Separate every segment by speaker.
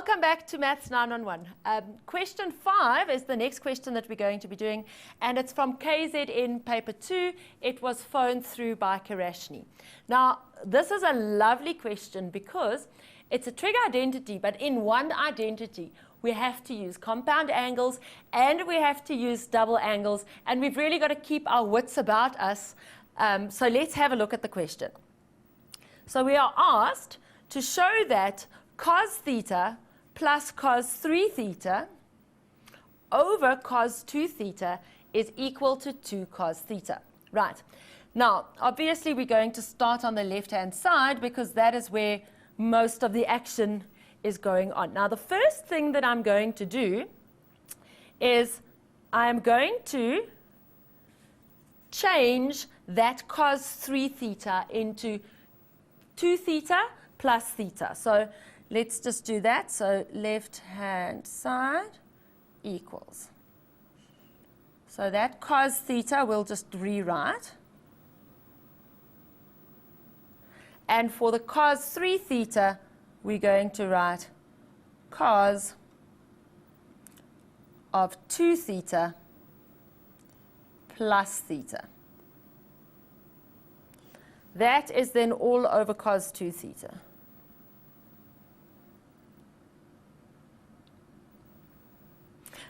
Speaker 1: Welcome back to Maths 911. Question 5 is the next question that we're going to be doing, and it's from KZN paper 2. It was phoned through by Karashni. Now, this is a lovely question because it's a trig identity, but in one identity, we have to use compound angles and we have to use double angles, and we've really got to keep our wits about us. So let's have a look at the question. So we are asked to show that cos theta plus cos 3 theta over cos 2 theta is equal to 2 cos theta. Right. Now, obviously, we're going to start on the left-hand side because that is where most of the action is going on. Now, the first thing that I'm going to do is I'm going to change that cos 3 theta into 2 theta plus theta. So let's just do that. So left-hand side equals. So that cos theta we'll just rewrite. And for the cos 3 theta, we're going to write cos of 2 theta plus theta. That is then all over cos 2 theta.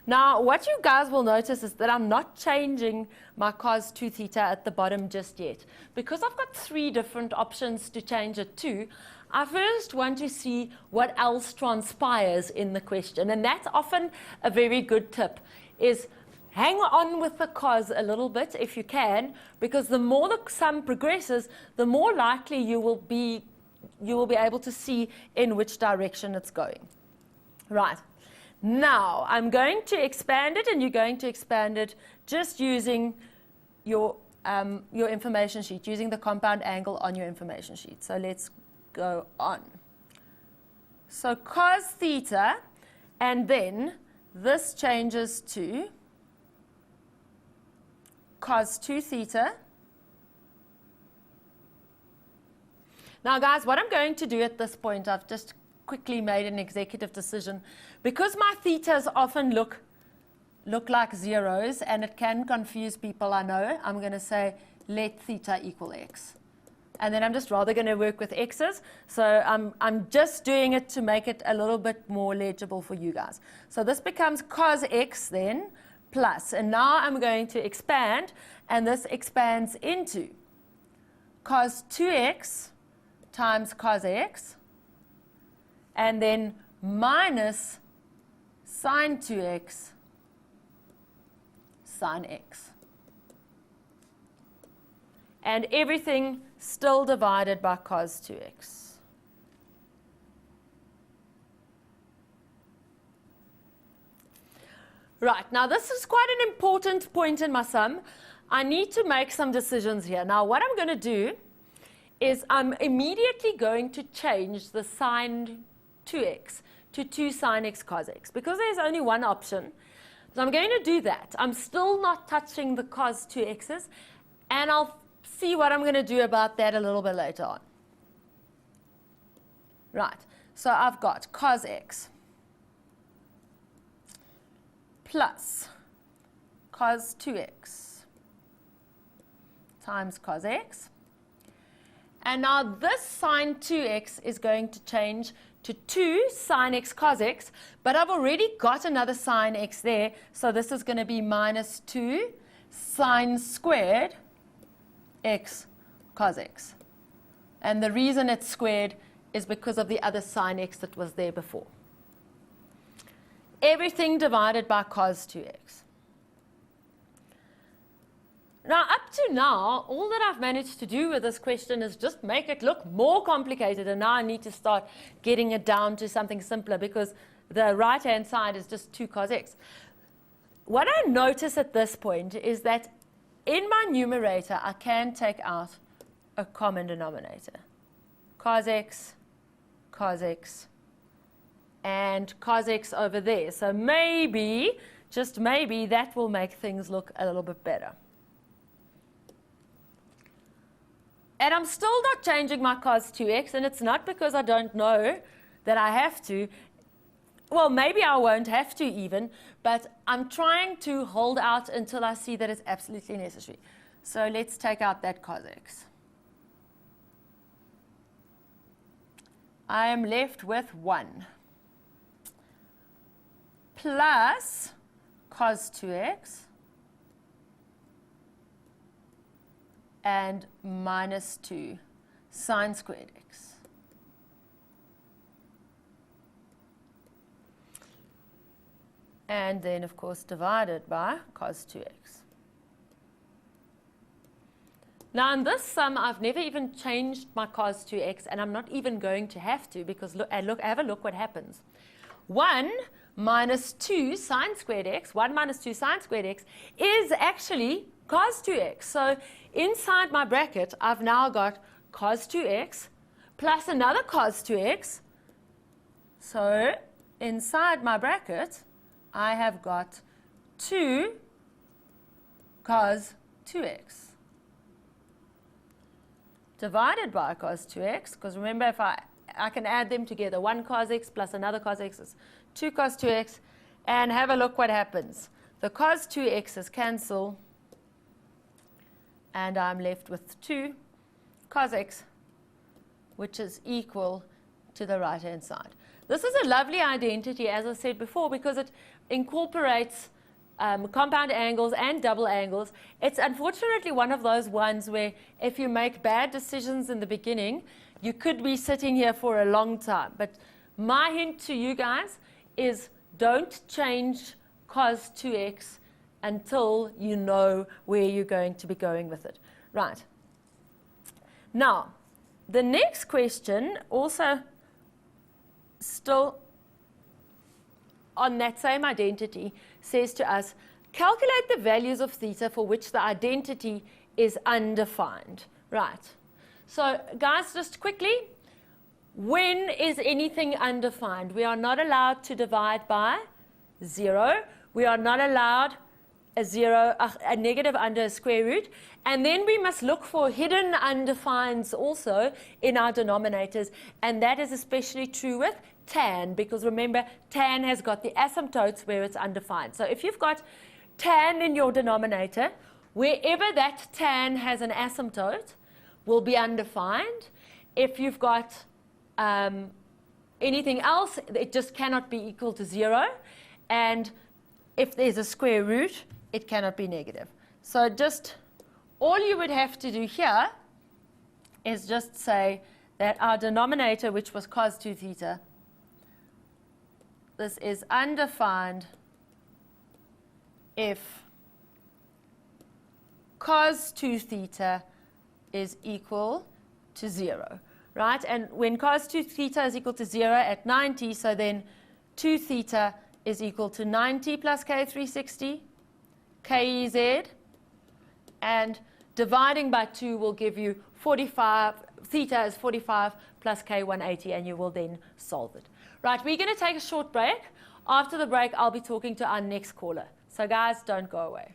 Speaker 1: Now, what you guys will notice is that I'm not changing my cos 2 theta at the bottom just yet. Because I've got 3 different options to change it to, I first want to see what else transpires in the question. And that's often a very good tip, is hang on with the cos a little bit if you can, because the more the sum progresses, the more likely you will be able to see in which direction it's going. Right. Now, I'm going to expand it, and you're going to expand it just using your information sheet, using the compound angle on your information sheet. So let's go on. So cos theta, and then this changes to cos 2 theta. Now, guys, what I'm going to do at this point, I've just quickly made an executive decision. Because my thetas often look like zeros, and it can confuse people, I know, I'm going to say let theta equal x. And then I'm just rather going to work with x's. So I'm just doing it to make it a little bit more legible for you guys. So this becomes cos x then plus. And now I'm going to expand, and this expands into cos 2x times cos x, and then minus sine 2x sine x. And everything still divided by cos 2x. Right, now this is quite an important point in my sum. I need to make some decisions here. Now what I'm going to do is I'm immediately going to change the sine 2x to 2 sine x cos x, because there's only one option. So I'm going to do that. I'm still not touching the cos 2x's, and I'll see what I'm going to do about that a little bit later on. Right, so I've got cos x plus cos 2x times cos x. And now this sine 2x is going to change to 2 sine x cos x, but I've already got another sine x there, so this is going to be minus 2 sine squared x cos x. And the reason it's squared is because of the other sine x that was there before. Everything divided by cos 2x. Now, up to now, all that I've managed to do with this question is just make it look more complicated, and now I need to start getting it down to something simpler, because the right-hand side is just 2 cos x. What I notice at this point is that in my numerator, I can take out a common denominator. Cos x, and cos x over there. So maybe, just maybe, that will make things look a little bit better. And I'm still not changing my cos 2x, and it's not because I don't know that I have to. well, maybe I won't have to even, but I'm trying to hold out until I see that it's absolutely necessary. So let's take out that cos x. I am left with 1 plus cos 2x and minus 2 sine squared x. And then, of course, divided by cos 2x. Now, in this sum, I've never even changed my cos 2x, and I'm not even going to have to, because have a look what happens. 1 minus 2 sine squared x, 1 minus 2 sine squared x, is actually cos 2x. So inside my bracket, I've now got cos 2x plus another cos 2x. So inside my bracket, I have got 2 cos 2x divided by cos 2x, because remember, if I can add them together. 1 cos x plus another cos x is 2 cos 2x, and have a look what happens. The cos 2x's cancel, and I'm left with 2 cos x, which is equal to the right-hand side. This is a lovely identity, as I said before, because it incorporates compound angles and double angles. It's unfortunately one of those ones where if you make bad decisions in the beginning, you could be sitting here for a long time. But my hint to you guys is don't change cos 2x until you know where you're going to be going with it. Right. Now, the next question also still on that same identity says to us, calculate the values of theta for which the identity is undefined. Right. So guys, just quickly, when is anything undefined? We are not allowed to divide by 0. We are not allowed a negative under a square root. And then we must look for hidden undefineds also in our denominators. And that is especially true with tan, because remember, tan has got the asymptotes where it's undefined. So if you've got tan in your denominator, wherever that tan has an asymptote will be undefined. If you've got anything else, it just cannot be equal to 0. And if there's a square root, it cannot be negative. So just all you would have to do here is just say that our denominator, which was cos 2 theta, this is undefined if cos 2 theta is equal to 0, right? And when cos 2 theta is equal to 0 at 90, so then 2 theta is equal to 90 plus k360, KEZ, and dividing by 2 will give you 45, theta is 45 plus k180, and you will then solve it. Right, we're going to take a short break. After the break, I'll be talking to our next caller. So guys, don't go away.